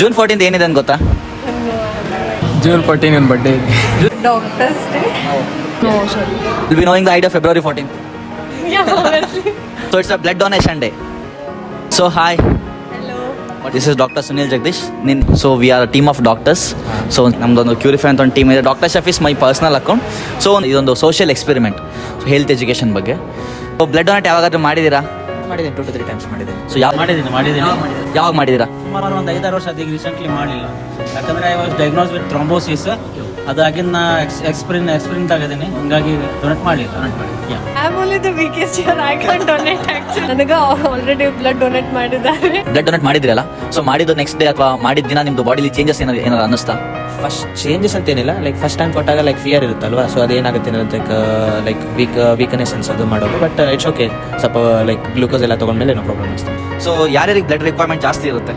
June 14 ಏನಿದೆ ಅಂತ ಗೊತ್ತಾ? ಜೂನ್ 14 ನನ್ನ ಬರ್ಡೇ ಇದೆ. Doctor's Day? No, sorry. You'll be knowing the idea of February 14th. Yeah, obviously. So it's a blood donation day. So hi, Hello. this is Dr. Sunil Jagdish. So we are a team of doctors. So ನಮ್ದೊಂದು ಕ್ಯೂರಿಫೈ ಅಂತ ಒಂದು team ಇದೆ. Doctor ಶಫ್ is my personal account. So ಇದೊಂದು social experiment, health education ಬಗ್ಗೆ. So blood donate ಯಾವಾಗಾದ್ರೂ ಮಾಡಿದ್ದೀರಾ? ಮಾಡಿದ್ದೀನಿ 2 to 3 times ಮಾಡಿದ್ದೀನಿ. ಸೊ ಮಾಡಿದ್ದೀನಿ. ಯಾವಾಗ ಮಾಡಿದ್ದೀರಾ? ಸುಮಾರು ಒಂದು 5-6 ವರ್ಷ ಅದೀಗ ರೀಸೆಂಟ್ಲಿ ಮಾಡಲಿಲ್ಲ. ಯಾಕಂದರೆ I was diagnose with thrombosis. ಅದಾಗಿನ ನಾ ಎಕ್ಸ್ಪೀರಿಯನ್ಸ್ ಆಗಿದ್ದೀನಿ, ಹಂಗಾಗಿ ಡೊನೇಟ್ ಮಾಡಲಿಲ್ಲ. I'm only the weakest here. I can't donate actually. ನನಗೆ ಆಲ್ರೆಡಿ ಬ್ಲಡ್ ಡೊನೇಟ್ ಮಾಡಿದ್ದಾರೆ. ಬ್ಲಡ್ ಡೊನೇಟ್ ಮಾಡಿದ್ರಲ್ಲ, ಸೊ ಮಾಡಿದ್ದು ನೆಕ್ಸ್ಟ್ ಡೇ ಅಥವಾ ಮಾಡಿದ ದಿನ ನಿಮ್ದು ಬಾಡಿಲಿ ಚೇಂಜಸ್ ಏನಾದ್ರು ಅನ್ನಿಸ್ತಾ? ಫಸ್ಟ್ ಚೇಂಜಸ್ ಅಂತ ಏನಿಲ್ಲ, ಲೈಕ್ ಫಸ್ಟ್ ಟೈಮ್ ಕೊಟ್ಟಾಗ ಲೈಕ್ ಫಿಯರ್ ಇರುತ್ತಲ್ವಾ, ಸೊ ಅದೇನಾಗುತ್ತೆ ಲೈಕ್ ವೀಕ್ನೆಸ್ ಅನ್ಸೋದು ಮಾಡೋದು. ಬಟ್ ಇಟ್ಸ್ ಓಕೆ, ಸ್ವಲ್ಪ ಲೈಕ್ ಗ್ಲೂಕೋಸ್ ಎಲ್ಲ ತೊಗೊಂಡ್ಮೇಲೆ ಏನೋ ಪ್ರಾಬ್ಲಮ್ ಅನಿಸ್ತು. ಸೊ ಯಾರ್ಯಾರಿಗೆ ಬ್ಲಡ್ ರಿಕ್ವೈರ್ಮೆಂಟ್ ಜಾಸ್ತಿ ಇರುತ್ತೆ?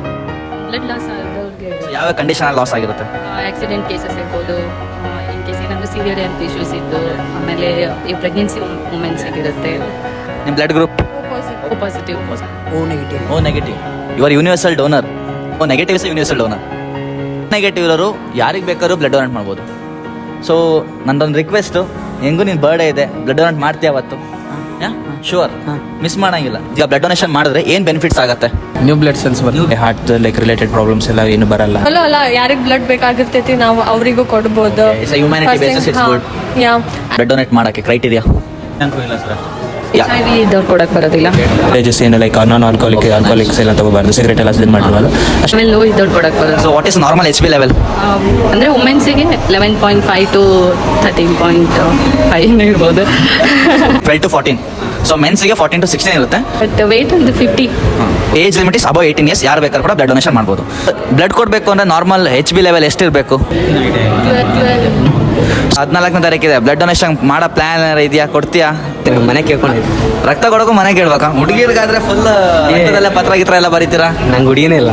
ಬ್ಲಡ್ ಲಾಸ್ ಆದವ್ರಿಗೆ ಯಾವ ಕಂಡೀಷನ್ ಲಾಸ್ ಆಗಿರುತ್ತೆ? ಆಕ್ಸಿಡೆಂಟ್ ಕೇಸಸ್ ಇರ್ಬೋದು, ಇನ್ ಕೇಸ್ ಏನಾದರೂ ಸಿವಿಯರ್ ಹೆಲ್ತ್ ಇಶ್ಯೂಸ್ ಇದ್ದು, ಆಮೇಲೆ ಈ ಪ್ರೆಗ್ನೆನ್ಸಿ ವುಮೆನ್ಸಿಗೆ ಇರುತ್ತೆ. ನಿಮ್ಮ blood group O positive. O negative. You are universal donor. O negative is universal donor. Negative ಇರೋರು ಯಾರಿಗೆ ಬೇಕಾದ್ರೂ ಬ್ಲಡ್ ಡೊನೇಟ್ ಮಾಡ್ಬೋದು. ಸೊ ನಂದೊಂದು ರಿಕ್ವೆಸ್ಟು, ಹೆಂಗೂ ನಿನ್ನ ಬರ್ಡೇ ಇದೆ, ಬ್ಲಡ್ ಡೊನೇಟ್ ಮಾಡ್ತೀಯ ಅವತ್ತು? ಶೂರ್, ಮಿಸ್ ಮಾಡಂಗಿಲ್ಲ. ಈಗ ಬ್ಲಡ್ ಡೊನೇಷನ್ ಮಾಡಿದ್ರೆ ಏನು ಬೆನಿಫಿಟ್ಸ್ ಆಗುತ್ತೆ? ನ್ಯೂ ಬ್ಲಡ್ ಸೆಲ್ಸ್ ಬರುತ್ತೆ, ಹಾರ್ಟ್ ಲೈಕ್ ರಿಲೇಟೆಡ್ ಪ್ರಾಬ್ಲಮ್ಸ್ ಎಲ್ಲ ಏನು ಬರಲ್ಲ. ಅಲ್ಲ ಯಾರಿಗೆ ಬ್ಲಡ್ ಬೇಕಾಗಿರ್ತೈತಿ ನಾವು ಅವರಿಗೂ ಕೊಡ್ಬೋದು. Humanity basis it's good. Yeah blood donate ಮಾಡೋಕ್ಕೆ ಕ್ರೈಟೀರಿಯಾ? ಇಲ್ಲ ಸರ್. HIV ಇದ್ದವ್ರು ಕೊಡಕ್ಕೆ ಬರೋದಿಲ್ಲ. ಏಜಸ್ ಏನು ಲೈಕ್ ನಾನ್ ಆಲ್ಕೋಲಿಕ್ಸ್ ಎಲ್ಲ ತಗೋಬಾರ್ದು, ಸಿಗರೇಟ್ ಎಲ್ಲ ಸೇಲ್ ಮಾಡಬಾರ್ದು. ಆಮೇಲೆ ಲೋ ಇದ್ದವ್ರು ಕೊಡಕ್ಕೆ ಬರೋದು. So what is normal HB level? ಅಂದರೆ ವುಮೆನ್ಸಿಗೆ 11.5 to 13.5 ಇರ್ಬೋದು. 12 to 14. ಸೊ ಮೆನ್ಸಿಗೆ 14 to 16 ಇರುತ್ತೆ. ಬಟ್ ವೆಯ್ಟ್ ಒಂದು 50. Age limit is above 18 years. ಯಾರು ಬೇಕಾದ್ರೂ ಕೂಡ ಬ್ಲಡ್ ಡೊನೇಷನ್ ಮಾಡ್ಬೋದು. ಬ್ಲಡ್ ಕೊಡಬೇಕು ಅಂದರೆ ನಾರ್ಮಲ್ HB ಲೆವೆಲ್ ಎಷ್ಟಿರಬೇಕು? 14ನೇ ತಾರೀಕಿದೆ. ಬ್ಲಡ್ ಡೊನೇಷನ್ ಮಾಡೋ ಪ್ಲಾನ್ ಏನಾರು ಇದೆಯಾ? ಕೊಡ್ತೀಯಾ? ಮನೆ ಕೇಳ್ಕೊಂಡಿದ್ದೆ, ರಕ್ತ ಕೊಡೋಕು ಮನೆ ಕೇಳ್ಬೇಕಾ? ಹುಡುಗಿರ್ಗಾದ್ರೆ ಫುಲ್ ಪತ್ರ ಗಿತ್ರ ಎಲ್ಲ ಬರೀತೀರಾ? ನಂಗೆ ಹುಡುಗಿನೇ ಇಲ್ಲ.